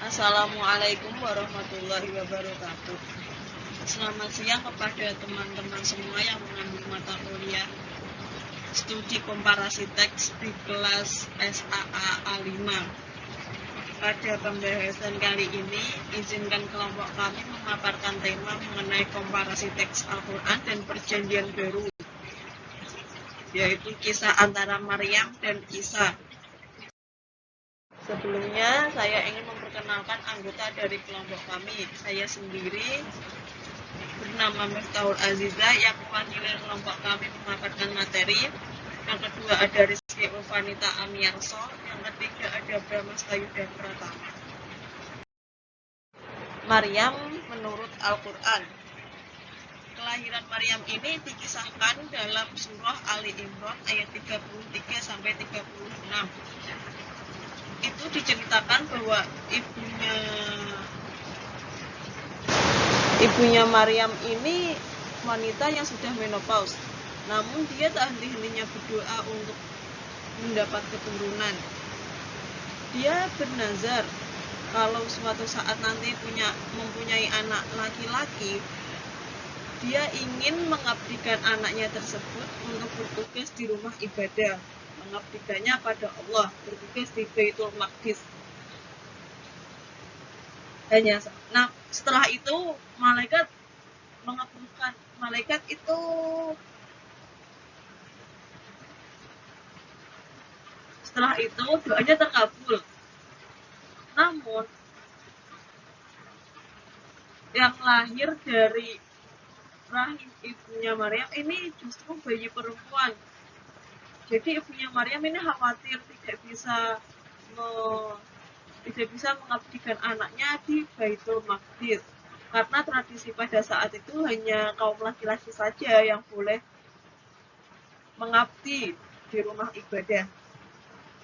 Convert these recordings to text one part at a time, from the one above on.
Assalamualaikum warahmatullahi wabarakatuh. Selamat siang kepada teman-teman semua yang mengambil mata kuliah studi komparasi teks di kelas SAA A5. Pada pembahasan kali ini, izinkan kelompok kami memaparkan tema mengenai komparasi teks Al-Quran dan perjanjian baru, yaitu kisah antara Maryam dan Isa. Sebelumnya, saya ingin memperkenalkan anggota dari kelompok kami. Saya sendiri bernama Miftahul Aziza yang mewakili kelompok kami memaparkan materi. Yang kedua ada Rizky Ulfanita Amiarso. Yang ketiga ada Brahmas Ayuda Pratama. Maryam menurut Al-Quran. Kelahiran Maryam ini dikisahkan dalam surah Ali Imran ayat 33-36. Itu diceritakan bahwa ibunya Maryam ini wanita yang sudah menopause, namun dia tak henti-hentinya berdoa untuk mendapat keturunan. Dia bernazar kalau suatu saat nanti mempunyai anak laki-laki, dia ingin mengabdikan anaknya tersebut untuk bertugas di rumah ibadah, mengabdikannya pada Allah, bertugas di Baitul Maqdis. Nah, setelah itu malaikat mengabulkan, setelah itu doanya terkabul. Namun yang lahir dari rahim ibunya Maryam ini justru bayi perempuan. Jadi ibunya Maryam ini khawatir tidak bisa mengabdikan anaknya di Baitul Maqdis, karena tradisi pada saat itu hanya kaum laki-laki saja yang boleh mengabdi di rumah ibadah.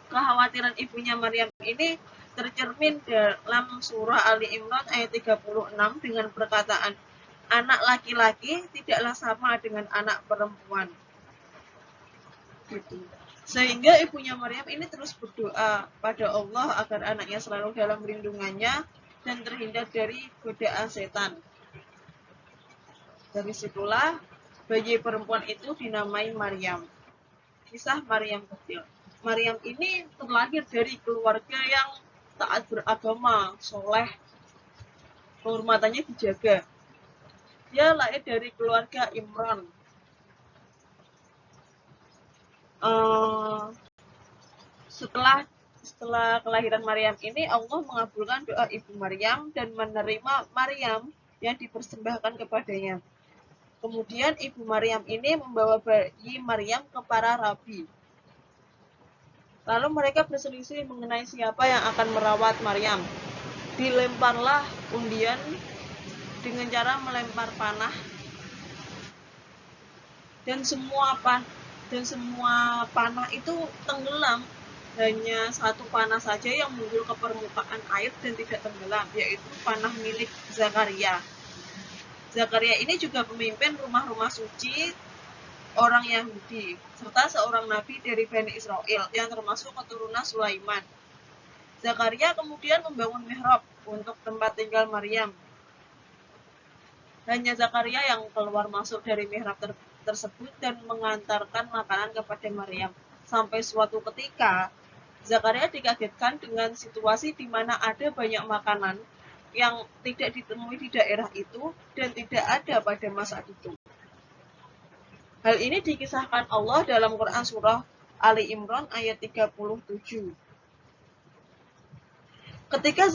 Kekhawatiran ibunya Maryam ini tercermin dalam surah Ali Imran ayat 36 dengan perkataan, anak laki-laki tidaklah sama dengan anak perempuan. Gitu. Sehingga ibunya Maryam ini terus berdoa pada Allah agar anaknya selalu dalam lindungannya dan terhindar dari godaan setan. Dari situlah bayi perempuan itu dinamai Maryam. Kisah Maryam kecil. Maryam ini terlahir dari keluarga yang taat beragama, soleh, kehormatannya dijaga. Dia lahir dari keluarga Imran. Setelah kelahiran Maryam ini, Allah mengabulkan doa ibu Maryam dan menerima Maryam yang dipersembahkan kepadanya. Kemudian ibu Maryam ini membawa bayi Maryam ke para rabi. Lalu mereka berselisih mengenai siapa yang akan merawat Maryam. Dilemparlah undian dengan cara melempar panah, dan semua panah itu tenggelam. Hanya satu panah saja yang muncul ke permukaan air dan tidak tenggelam, yaitu panah milik Zakaria. Zakaria ini juga pemimpin rumah-rumah suci orang Yahudi, serta seorang nabi dari Bani Israel yang termasuk keturunan Sulaiman. Zakaria kemudian membangun mihrab untuk tempat tinggal Maryam. Hanya Zakaria yang keluar masuk dari mihrab tersebut dan mengantarkan makanan kepada Maryam. Sampai suatu ketika, Zakaria dikagetkan dengan situasi di mana ada banyak makanan yang tidak ditemui di daerah itu dan tidak ada pada masa itu. Hal ini dikisahkan Allah dalam Quran surah Ali Imran ayat 37. Ketika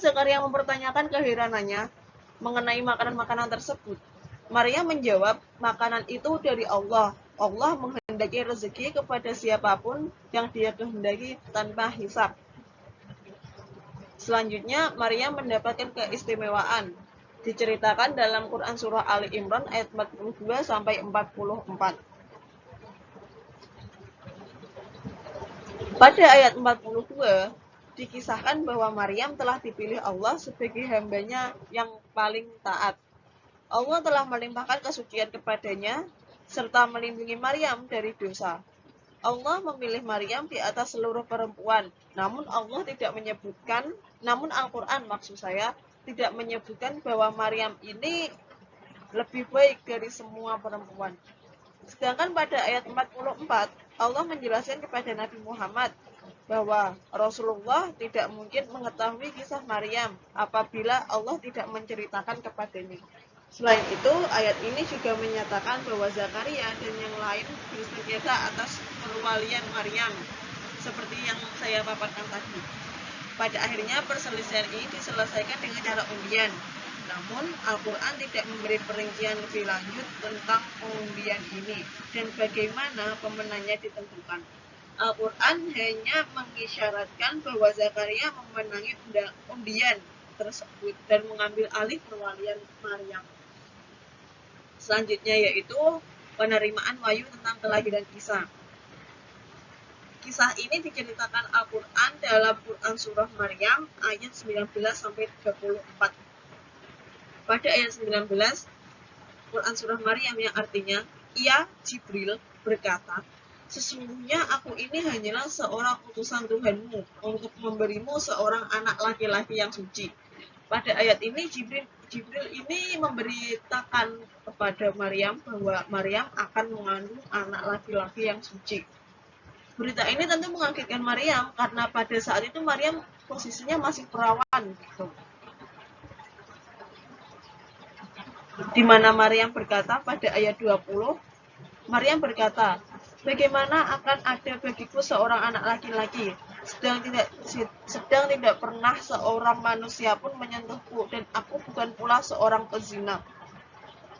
Zakaria mempertanyakan keheranannya mengenai makanan-makanan tersebut, Maryam menjawab, makanan itu dari Allah. Allah menghendaki rezeki kepada siapapun yang Dia kehendaki tanpa hisab. Selanjutnya, Maryam mendapatkan keistimewaan. Diceritakan dalam Quran surah Ali Imran ayat 42-44. Pada ayat 42, dikisahkan bahwa Maryam telah dipilih Allah sebagai hambanya yang paling taat. Allah telah melimpahkan kesucian kepadanya serta melindungi Maryam dari dosa. Allah memilih Maryam di atas seluruh perempuan. Namun Al-Quran maksud saya tidak menyebutkan bahwa Maryam ini lebih baik dari semua perempuan. Sedangkan pada ayat 44, Allah menjelaskan kepada Nabi Muhammad bahwa Rasulullah tidak mungkin mengetahui kisah Maryam apabila Allah tidak menceritakan kepadanya. Selain itu, ayat ini juga menyatakan bahwa Zakaria dan yang lain bersengketa atas perwalian Maryam, seperti yang saya paparkan tadi. Pada akhirnya perselisihan ini diselesaikan dengan cara undian. Namun Al-Quran tidak memberi perincian lebih lanjut tentang undian ini dan bagaimana pemenangnya ditentukan. Al-Quran hanya mengisyaratkan bahwa Zakaria memenangi undian tersebut dan mengambil alih perwalian Maryam. Selanjutnya yaitu penerimaan wahyu tentang kelahiran Isa. Kisah ini diceritakan Al-Quran dalam Quran Surah Maryam ayat 19-34. Pada ayat 19, Quran Surah Maryam yang artinya, ia, Jibril, berkata, sesungguhnya aku ini hanyalah seorang utusan Tuhanmu untuk memberimu seorang anak laki-laki yang suci. Pada ayat ini Jibril ini memberitakan kepada Maryam bahwa Maryam akan mengandung anak laki-laki yang suci. Berita ini tentu mengagetkan Maryam karena pada saat itu Maryam posisinya masih perawan gitu. Di mana Maryam berkata pada ayat 20, Maryam berkata, bagaimana akan ada bagiku seorang anak laki-laki, sedang tidak pernah seorang manusia pun menyentuhku, dan aku bukan pula seorang pezina.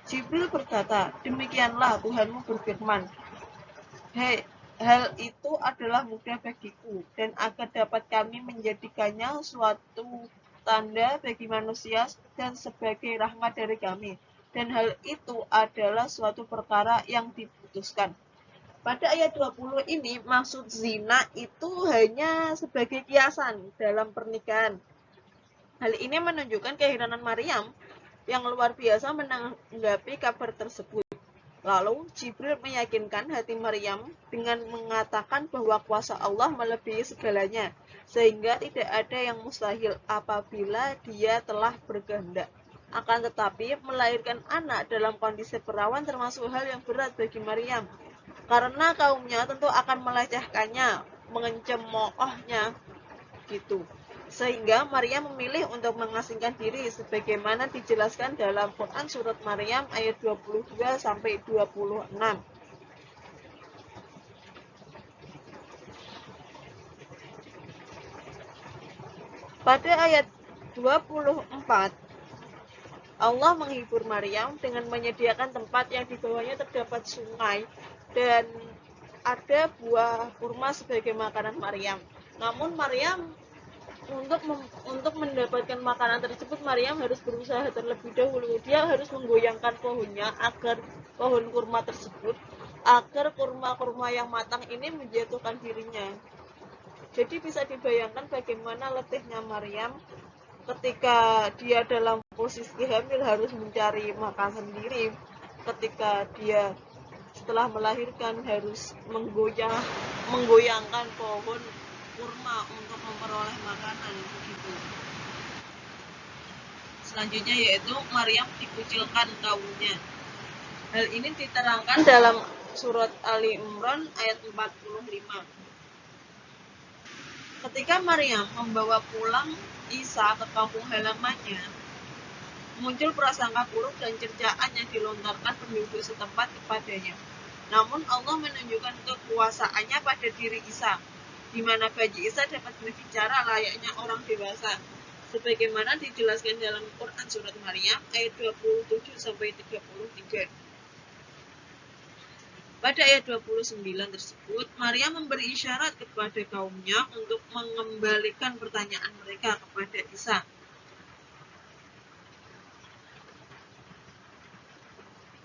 Jibril berkata, demikianlah Tuhanmu berfirman, hal itu adalah mudah bagiku, dan agar dapat kami menjadikannya suatu tanda bagi manusia dan sebagai rahmat dari kami. Dan hal itu adalah suatu perkara yang diputuskan. Pada ayat 20 ini, maksud zina itu hanya sebagai kiasan dalam pernikahan. Hal ini menunjukkan keheranan Maryam yang luar biasa menanggapi kabar tersebut. Lalu, Jibril meyakinkan hati Maryam dengan mengatakan bahwa kuasa Allah melebihi segalanya, sehingga tidak ada yang mustahil apabila Dia telah berkehendak. Akan tetapi, melahirkan anak dalam kondisi perawan termasuk hal yang berat bagi Maryam, karena kaumnya tentu akan melecehkannya, mencemoohnya, gitu. Sehingga Maryam memilih untuk mengasingkan diri sebagaimana dijelaskan dalam Quran Surat Maryam ayat 22-26. Pada ayat 24, Allah menghibur Maryam dengan menyediakan tempat yang di bawahnya terdapat sungai dan ada buah kurma sebagai makanan Maryam. Namun Maryam untuk mendapatkan makanan tersebut, Maryam harus berusaha terlebih dahulu. Dia harus menggoyangkan pohonnya agar pohon kurma tersebut, agar kurma-kurma yang matang ini menjatuhkan dirinya. Jadi bisa dibayangkan bagaimana letihnya Maryam ketika dia dalam posisi hamil harus mencari makan sendiri. Ketika dia setelah melahirkan harus menggoyangkan pohon kurma untuk memperoleh makanan begitu. Selanjutnya yaitu Maryam dikucilkan kaumnya. Hal ini diterangkan dalam surat Ali Imran ayat 45. Ketika Maryam membawa pulang Isa ke kampung halamannya, muncul prasangka buruk dan cercaan yang dilontarkan penduduk setempat kepadanya. Namun Allah menunjukkan kekuasaannya pada diri Isa, di mana bayi Isa dapat berbicara layaknya orang dewasa, sebagaimana dijelaskan dalam Quran Surat Maryam ayat 27-33. Pada ayat 29 tersebut, Maryam memberi isyarat kepada kaumnya untuk mengembalikan pertanyaan mereka kepada Isa.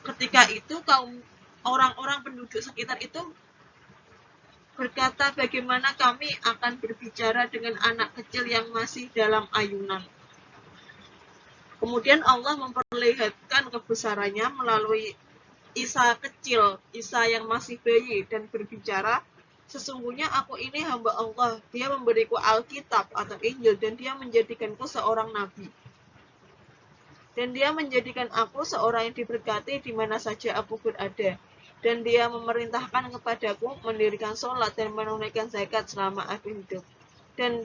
Ketika itu orang-orang penduduk sekitar itu berkata, bagaimana kami akan berbicara dengan anak kecil yang masih dalam ayunan. Kemudian Allah memperlihatkan kebesarannya melalui Isa kecil, Isa yang masih bayi dan berbicara, Sesungguhnya aku ini hamba Allah, dia memberiku Alkitab atau Injil, dan dia menjadikanku seorang nabi. Dan dia menjadikan aku seorang yang diberkati di mana saja aku berada. Dan dia memerintahkan kepadaku mendirikan sholat dan menunaikan zakat selama aku hidup. Dan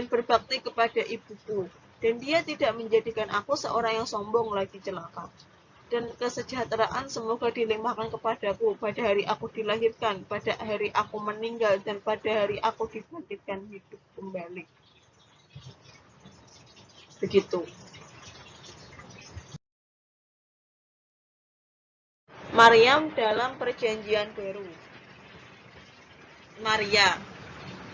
berbakti kepada ibuku. Dan dia tidak menjadikan aku seorang yang sombong lagi celaka. Dan kesejahteraan semoga dilimpahkan kepadaku pada hari aku dilahirkan, pada hari aku meninggal, dan pada hari aku dibangkitkan hidup kembali. Begitu. Maryam dalam Perjanjian Baru. Maria.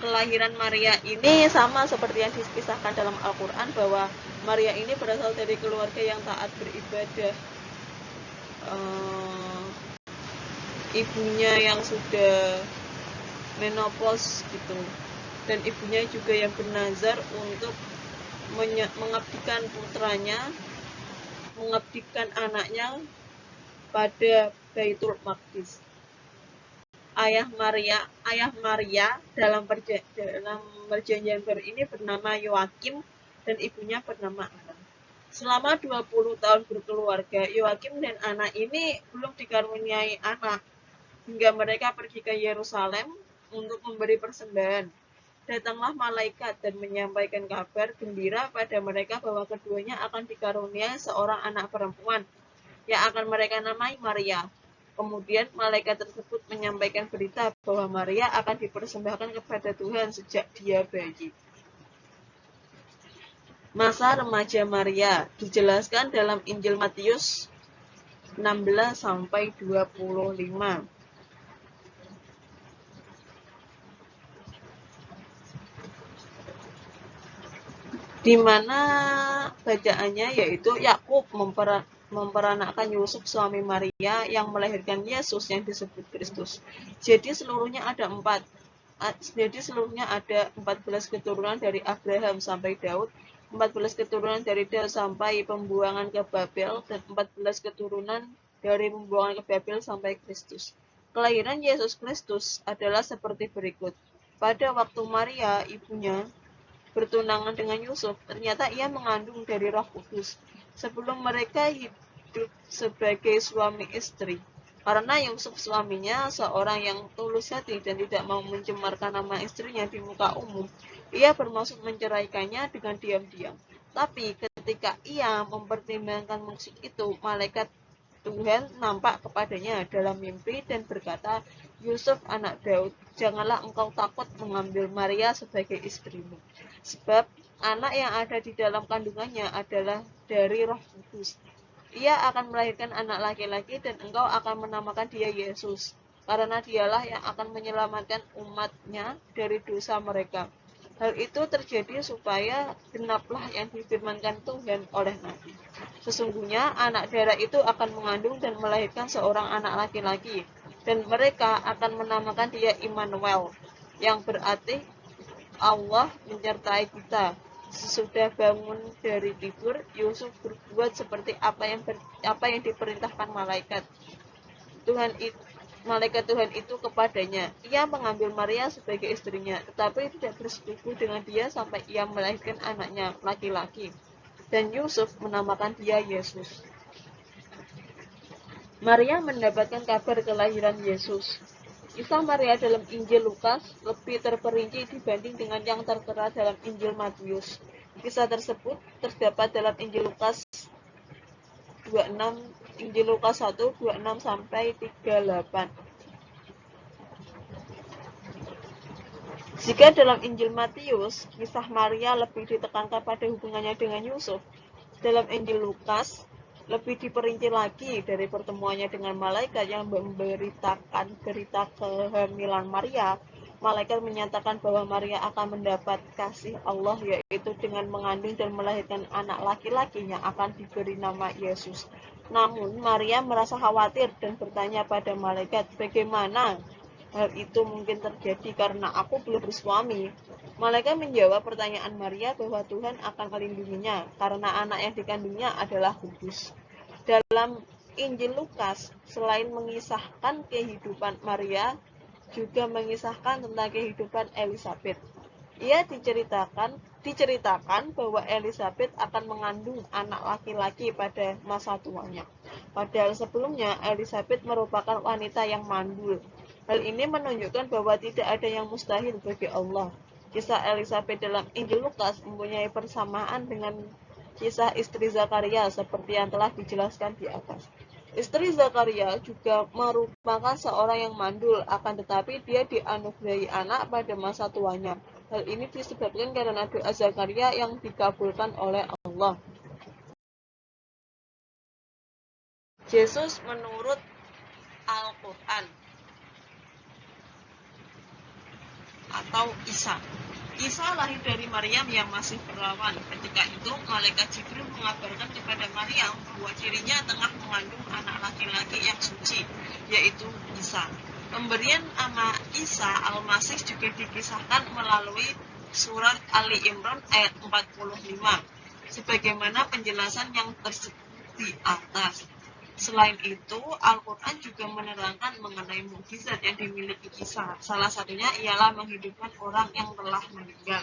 Kelahiran Maria ini sama seperti yang dikisahkan dalam Al-Quran, bahwa Maria ini berasal dari keluarga yang taat beribadah. Ibunya yang sudah menopause gitu, dan ibunya juga yang bernazar untuk mengabdikan putranya, mengabdikan anaknya pada Baitul Maqdis. Ayah Maria dalam perjanjian baru ini bernama Yoakim dan ibunya bernama Anna. Selama 20 tahun berkeluarga, Yoakim dan Anna ini belum dikaruniai anak, hingga mereka pergi ke Yerusalem untuk memberi persembahan. Datanglah malaikat dan menyampaikan kabar gembira pada mereka bahwa keduanya akan dikaruniai seorang anak perempuan yang akan mereka namai Maria. Kemudian malaikat tersebut menyampaikan berita bahwa Maria akan dipersembahkan kepada Tuhan sejak dia bayi. Masa remaja Maria dijelaskan dalam Injil Matius 16-25. Di mana bacaannya yaitu Yakub memperanakkan Yusuf suami Maria yang melahirkan Yesus yang disebut Kristus. Jadi seluruhnya ada 14 keturunan dari Abraham sampai Daud, 14 keturunan dari Daud sampai pembuangan ke Babel, dan 14 keturunan dari pembuangan ke Babel sampai Kristus. Kelahiran Yesus Kristus adalah seperti berikut. Pada waktu Maria, ibunya, bertunangan dengan Yusuf, ternyata ia mengandung dari Roh Kudus. Sebelum mereka hidup sebagai suami istri, karena Yusuf suaminya seorang yang tulus hati dan tidak mau mencemarkan nama istrinya di muka umum, ia bermaksud menceraikannya dengan diam-diam. Tapi ketika ia mempertimbangkan maksud itu, malaikat Tuhan nampak kepadanya dalam mimpi dan berkata, Yusuf anak Daud, janganlah engkau takut mengambil Maria sebagai istrimu. Sebab anak yang ada di dalam kandungannya adalah dari Roh Kudus. Ia akan melahirkan anak laki-laki dan engkau akan menamakan dia Yesus, karena dialah yang akan menyelamatkan umatnya dari dosa mereka. Hal itu terjadi supaya genaplah yang difirmankan Tuhan oleh Nabi. Sesungguhnya anak darah itu akan mengandung dan melahirkan seorang anak laki-laki, dan mereka akan menamakan dia Immanuel, yang berarti Allah menyertai kita. Sesudah bangun dari tidur, Yusuf berbuat seperti apa yang diperintahkan malaikat Tuhan itu kepadanya. Ia mengambil Maria sebagai istrinya, tetapi tidak bersetubuh dengan dia sampai ia melahirkan anaknya laki-laki. Dan Yusuf menamakan dia Yesus. Maria mendapatkan kabar kelahiran Yesus. Kisah Maria dalam Injil Lukas lebih terperinci dibanding dengan yang tertera dalam Injil Matius. Kisah tersebut terdapat dalam Injil Lukas 26, Injil Lukas 1, 26 sampai 38. Jika dalam Injil Matius, kisah Maria lebih ditekankan pada hubungannya dengan Yusuf, dalam Injil Lukas lebih diperinci lagi dari pertemuannya dengan malaikat yang memberitakan berita kehamilan Maria. Malaikat menyatakan bahwa Maria akan mendapat kasih Allah, yaitu dengan mengandung dan melahirkan anak laki-laki yang akan diberi nama Yesus. Namun Maria merasa khawatir dan bertanya pada malaikat, bagaimana hal itu mungkin terjadi karena aku belum bersuami? Malaikat menjawab pertanyaan Maria bahwa Tuhan akan melindunginya karena anak yang dikandungnya adalah kudus. Dalam Injil Lukas, selain mengisahkan kehidupan Maria juga mengisahkan tentang kehidupan Elizabeth. Ia diceritakan bahwa Elizabeth akan mengandung anak laki-laki pada masa tuanya. Padahal sebelumnya Elizabeth merupakan wanita yang mandul. Hal ini menunjukkan bahwa tidak ada yang mustahil bagi Allah. Kisah Elizabeth dalam Injil Lukas mempunyai persamaan dengan kisah istri Zakaria seperti yang telah dijelaskan di atas. Istri Zakaria juga merupakan seorang yang mandul, akan tetapi dia dianugerahi anak pada masa tuanya. Hal ini disebabkan karena doa Zakaria yang dikabulkan oleh Allah. Yesus menurut Al-Quran atau Isa. Isa lahir dari Maryam yang masih perawan. Ketika itu, malaikat Jibril mengabarkan kepada Maryam bahwa dirinya tengah mengandung anak laki-laki yang suci, yaitu Isa. Pemberian nama Isa Al-Masih juga dikisahkan melalui surat Ali Imran ayat 45, sebagaimana penjelasan yang tersebut di atas. Selain itu, Al-Quran juga menerangkan mengenai mukjizat yang dimiliki Isa. Salah satunya ialah menghidupkan orang yang telah meninggal.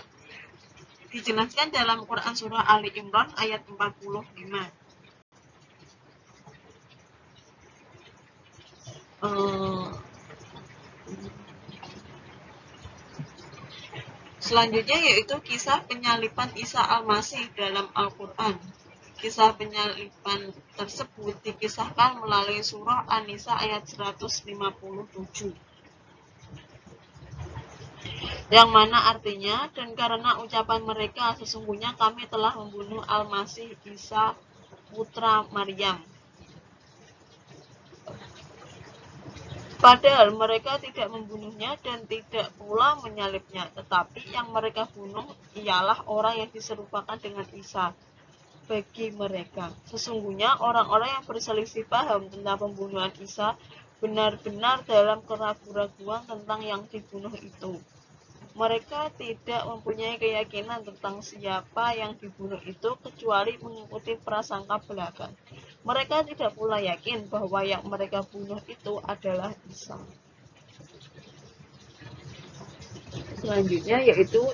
Dijelaskan dalam Quran surah Ali Imran ayat 45. Selanjutnya yaitu kisah penyaliban Isa Al-Masih dalam Al-Quran. Kisah penyaliban tersebut dikisahkan melalui surah An-Nisa ayat 157. Yang mana artinya, dan karena ucapan mereka sesungguhnya kami telah membunuh Al-Masih Isa putra Maryam. Padahal mereka tidak membunuhnya dan tidak pula menyalibnya, tetapi yang mereka bunuh ialah orang yang diserupakan dengan Isa. Bagi mereka, sesungguhnya orang-orang yang berselisih paham tentang pembunuhan Isa benar-benar dalam keraguan-raguan tentang yang dibunuh itu. Mereka tidak mempunyai keyakinan tentang siapa yang dibunuh itu kecuali mengikuti prasangka belaka. Mereka tidak pula yakin bahwa yang mereka bunuh itu adalah Isa. Selanjutnya yaitu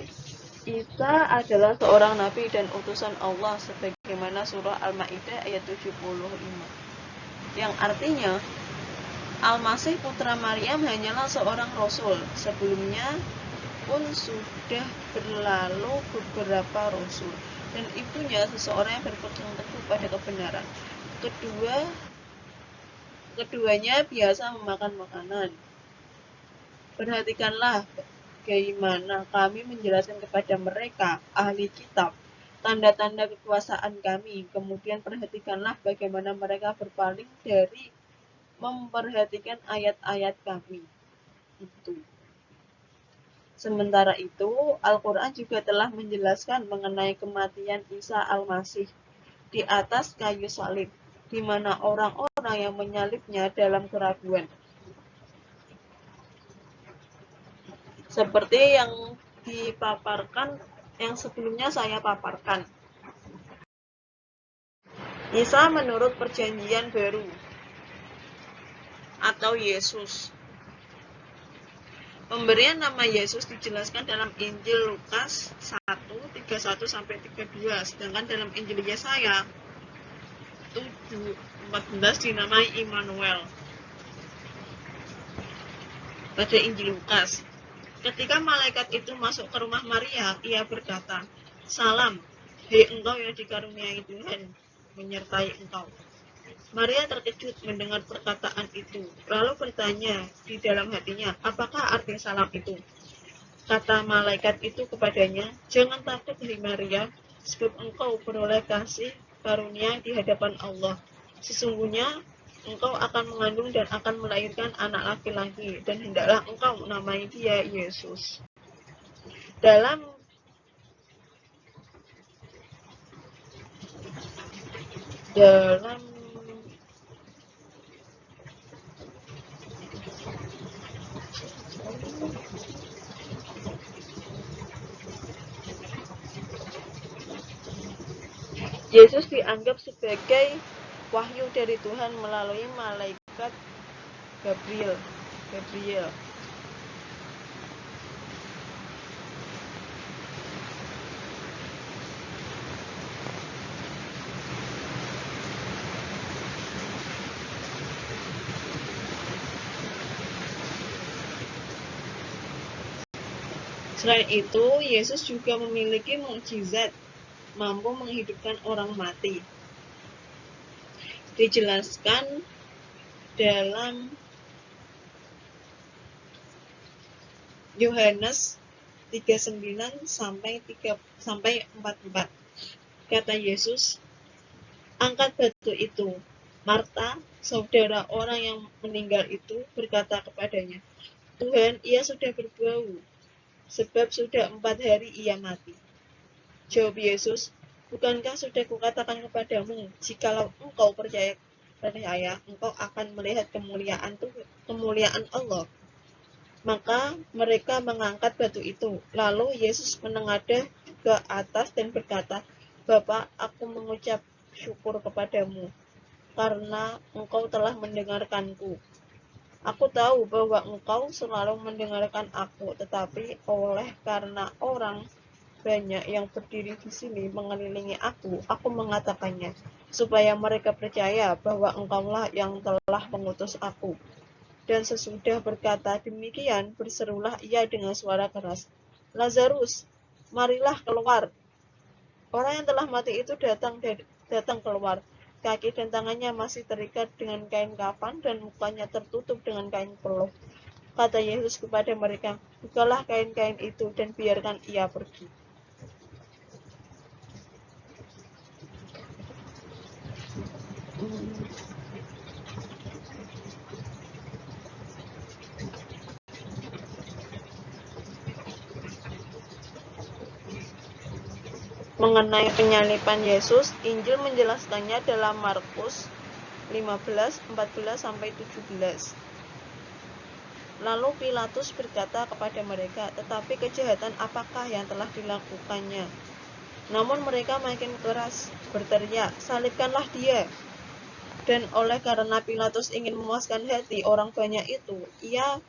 Isa adalah seorang nabi dan utusan Allah sebagaimana surah Al-Maidah ayat 75. Yang artinya Al-Masih putra Maryam hanyalah seorang rasul. Sebelumnya pun sudah berlalu beberapa rasul dan ibunya seseorang yang berpegang teguh pada kebenaran. Keduanya biasa memakan makanan. Perhatikanlah bagaimana kami menjelaskan kepada mereka, ahli kitab, tanda-tanda kekuasaan kami. Kemudian perhatikanlah bagaimana mereka berpaling dari memperhatikan ayat-ayat kami. Itu. Sementara itu, Al-Quran juga telah menjelaskan mengenai kematian Isa Al-Masih di atas kayu salib, di mana orang-orang yang menyalibnya dalam keraguan. Seperti yang dipaparkan, yang sebelumnya saya paparkan. Isa menurut perjanjian baru atau Yesus. Pemberian nama Yesus dijelaskan dalam Injil Lukas 1:31-32, sedangkan dalam Injil Yesaya 7:14 dinamai Immanuel. Pada Injil Lukas, ketika malaikat itu masuk ke rumah Maria, ia berkata, "Salam, hei engkau yang dikaruniai Tuhan, menyertai engkau." Maria terkejut mendengar perkataan itu, lalu bertanya di dalam hatinya, apakah arti salam itu? Kata malaikat itu kepadanya, "Jangan takut, hei Maria, sebab engkau beroleh kasih karunia di hadapan Allah. Sesungguhnya engkau akan mengandung dan akan melahirkan anak laki-laki, dan hendaklah engkau menamai dia Yesus." Dalam Yesus dianggap sebagai wahyu dari Tuhan melalui malaikat Gabriel. Selain itu, Yesus juga memiliki mukjizat, mampu menghidupkan orang mati. Dijelaskan dalam Yohanes 39 sampai 44. Kata Yesus, "Angkat batu itu." Marta, saudara orang yang meninggal itu, berkata kepadanya, "Tuhan, ia sudah berbau, sebab sudah 4 hari ia mati." Jawab Yesus, "Bukankah sudah kukatakan kepadamu, jikalau engkau percaya, engkau akan melihat kemuliaan Allah." Maka mereka mengangkat batu itu. Lalu Yesus menengadah ke atas dan berkata, "Bapa, aku mengucap syukur kepadamu, karena engkau telah mendengarkanku. Aku tahu bahwa engkau selalu mendengarkan aku, tetapi oleh karena orang banyak yang berdiri di sini mengelilingi aku mengatakannya, supaya mereka percaya bahwa engkaulah yang telah mengutus aku." Dan sesudah berkata demikian, berserulah ia dengan suara keras, "Lazarus, marilah keluar." Orang yang telah mati itu datang keluar. Kaki dan tangannya masih terikat dengan kain kafan dan mukanya tertutup dengan kain peluh. Kata Yesus kepada mereka, "Bukalah kain-kain itu dan biarkan ia pergi." Mengenai penyaliban Yesus, Injil menjelaskannya dalam Markus 15, 14-17. Lalu Pilatus berkata kepada mereka, "Tetapi kejahatan apakah yang telah dilakukannya?" Namun mereka makin keras berteriak, "Salibkanlah dia!" Dan oleh karena Pilatus ingin memuaskan hati orang banyak itu, ia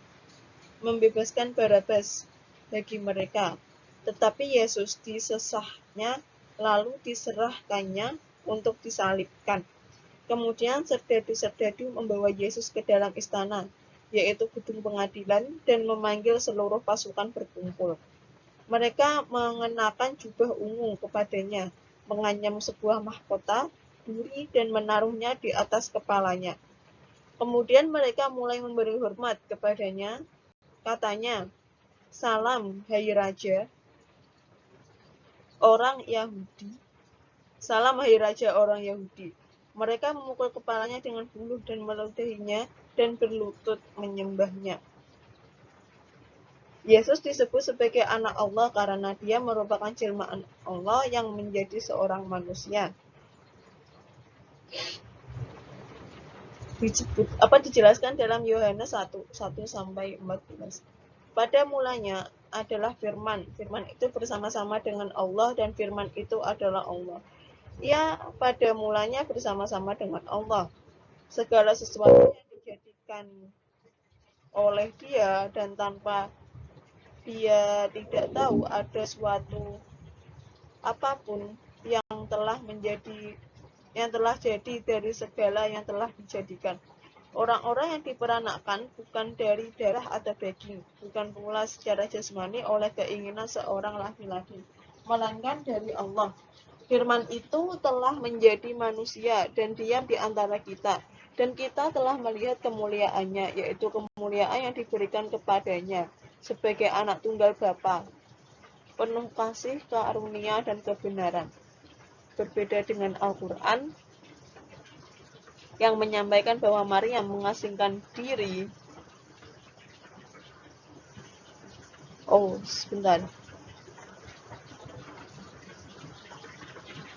membebaskan Barabas bagi mereka. Tetapi Yesus disesahnya, lalu diserahkannya untuk disalibkan. Kemudian serdadu-serdadu membawa Yesus ke dalam istana, yaitu gedung pengadilan, dan memanggil seluruh pasukan berkumpul. Mereka mengenakan jubah ungu kepadanya, menganyam sebuah mahkota duri dan menaruhnya di atas kepalanya. Kemudian mereka mulai memberi hormat kepadanya, katanya, "Salam, hai Raja, orang Yahudi." Salam, hai Raja orang Yahudi. Mereka memukul kepalanya dengan buluh dan meludahinya dan berlutut menyembahnya. Yesus disebut sebagai anak Allah karena dia merupakan jelmaan Allah yang menjadi seorang manusia. Dijelaskan dalam Yohanes 1:1-14. Pada mulanya adalah firman. Firman itu bersama-sama dengan Allah dan firman itu adalah Allah. Ia pada mulanya bersama-sama dengan Allah. Segala sesuatu yang dijadikan oleh dia dan tanpa dia tidak tahu ada suatu apapun yang telah jadi dari segala yang telah dijadikan. Orang-orang yang diperanakkan bukan dari darah atau daging, bukan pula secara jasmani oleh keinginan seorang laki-laki, melainkan dari Allah. Firman itu telah menjadi manusia dan diam di antara kita, dan kita telah melihat kemuliaannya, yaitu kemuliaan yang diberikan kepadanya sebagai anak tunggal Bapa, penuh kasih, karunia, dan kebenaran. Berbeda dengan Al-Quran yang menyampaikan bahwa Maria mengasingkan diri. Sebentar.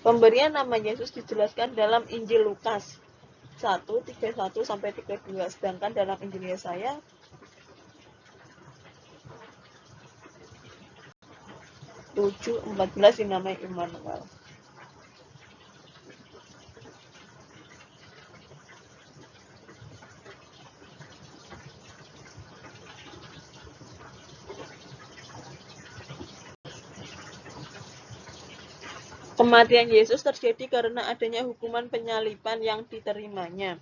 Pemberian nama Yesus dijelaskan dalam Injil Lukas 1:31-32, sedangkan dalam Injil Yesaya 7:14 dinamai Immanuel. Kematian Yesus terjadi karena adanya hukuman penyaliban yang diterimanya.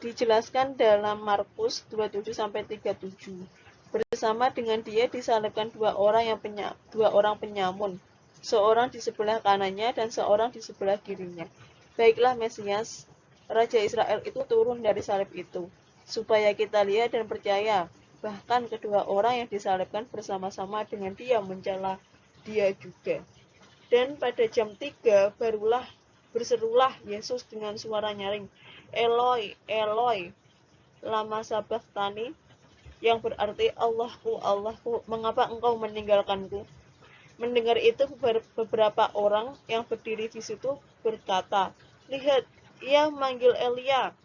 Dijelaskan dalam Markus 27-37. Bersama dengan dia disalibkan dua orang penyamun, seorang di sebelah kanannya dan seorang di sebelah kirinya. Baiklah Mesias, Raja Israel itu turun dari salib itu, supaya kita lihat dan percaya. Bahkan kedua orang yang disalibkan bersama-sama dengan dia mencela dia juga. Dan pada jam 3 berserulah Yesus dengan suara nyaring, Eloi, Eloi, lama sabachthani, yang berarti Allahku, Allahku, mengapa engkau meninggalkanku? Mendengar itu beberapa orang yang berdiri di situ berkata, lihat, ia memanggil Elia.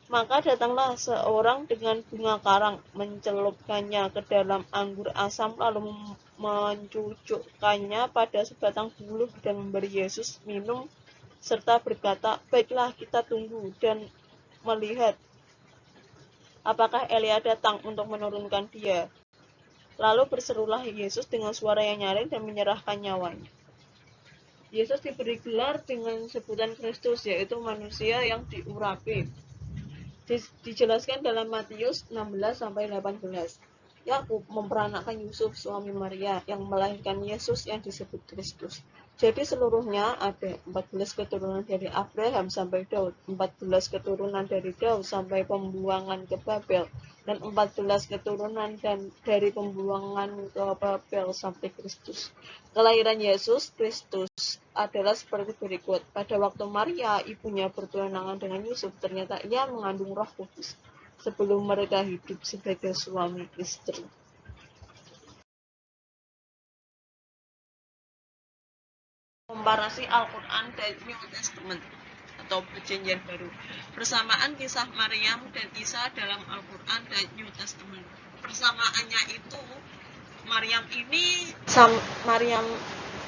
Maka datanglah seorang dengan bunga karang, mencelupkannya ke dalam anggur asam, lalu mencucukkannya pada sebatang buluh dan memberi Yesus minum, serta berkata, baiklah kita tunggu dan melihat apakah Elia datang untuk menurunkan dia. Lalu berserulah Yesus dengan suara yang nyaring dan menyerahkan nyawanya. Yesus diberi gelar dengan sebutan Kristus, yaitu manusia yang diurapi. Dijelaskan dalam Matius 16-18. Yakub memperanakkan Yusuf suami Maria yang melahirkan Yesus yang disebut Kristus. Jadi seluruhnya ada 14 keturunan dari Abraham sampai Daud, 14 keturunan dari Daud sampai pembuangan ke Babel, dan 14 keturunan dari pembuangan ke Babel sampai Kristus. Kelahiran Yesus Kristus adalah seperti berikut. Pada waktu Maria, ibunya bertunangan dengan Yusuf, ternyata ia mengandung Roh Kudus sebelum mereka hidup sebagai suami istri. Komparasi Al-Quran dan New Testament atau Perjanjian Baru. Persamaan kisah Maryam dan Isa dalam Al-Quran dan New Testament. Persamaannya itu, Maryam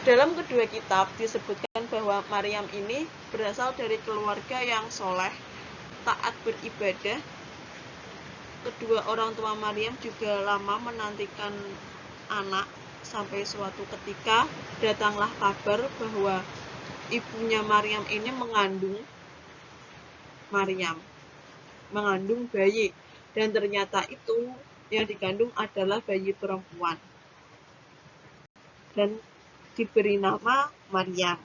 dalam kedua kitab disebutkan bahwa Maryam ini berasal dari keluarga yang soleh, taat beribadah. Kedua orang tua Maryam juga lama menantikan anak, sampai suatu ketika datanglah kabar bahwa ibunya Maryam ini mengandung bayi, dan ternyata itu yang dikandung adalah bayi perempuan dan diberi nama Maryam.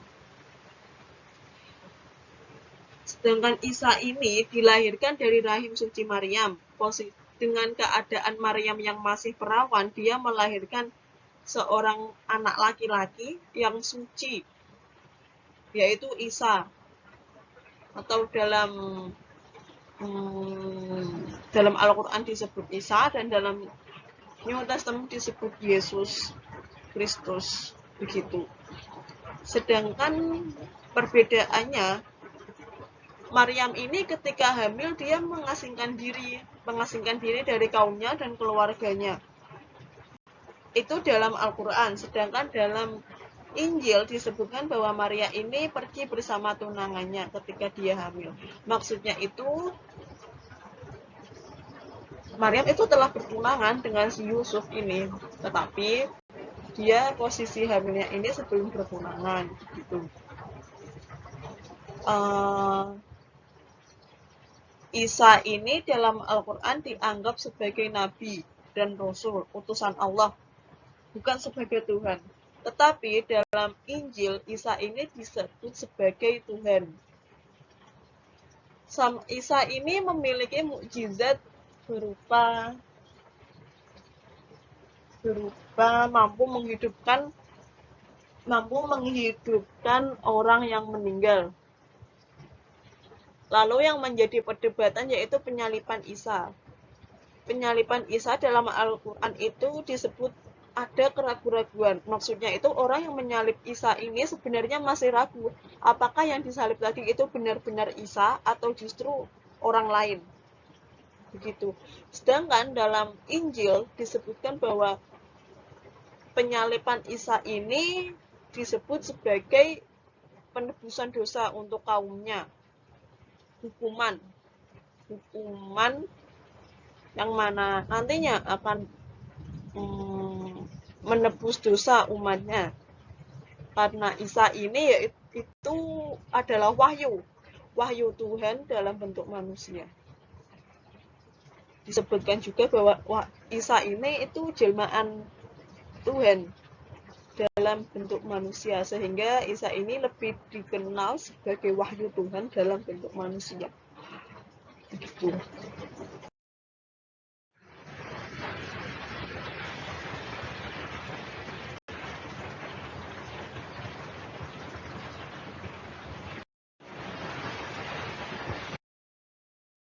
Sedangkan Isa ini dilahirkan dari rahim suci Maryam. Dengan keadaan Maryam yang masih perawan, dia melahirkan seorang anak laki-laki yang suci, yaitu Isa, atau dalam Al-Quran disebut Isa, dan dalam New Testament disebut Yesus Kristus, begitu. Sedangkan perbedaannya, Maryam ini ketika hamil dia mengasingkan diri dari kaumnya dan keluarganya. Itu dalam Al-Quran. Sedangkan dalam Injil disebutkan bahwa Maria ini pergi bersama tunangannya ketika dia hamil. Maksudnya itu, Maryam itu telah bertunangan dengan si Yusuf ini, tetapi dia posisi hamilnya ini sebelum bertunangan, gitu. Isa ini dalam Al-Quran dianggap sebagai nabi dan rasul, utusan Allah, bukan sebagai Tuhan. Tetapi dalam Injil, Isa ini disebut sebagai Tuhan. Isa ini memiliki mukjizat berupa mampu menghidupkan orang yang meninggal. Lalu yang menjadi perdebatan yaitu penyalipan Isa. Penyalipan Isa dalam Al-Quran itu disebut ada keraguan-raguan. Maksudnya itu orang yang menyalip Isa ini sebenarnya masih ragu apakah yang disalib tadi itu benar-benar Isa atau justru orang lain. Begitu. Sedangkan dalam Injil disebutkan bahwa penyalipan Isa ini disebut sebagai penebusan dosa untuk kaumnya. Hukuman yang mana nantinya akan menebus dosa umatnya. Karena Isa ini itu adalah wahyu Tuhan dalam bentuk manusia. disebutkan juga bahwa Isa ini itu jelmaan Tuhan dalam bentuk manusia, sehingga Isa ini lebih dikenal sebagai wahyu Tuhan dalam bentuk manusia. Begitu.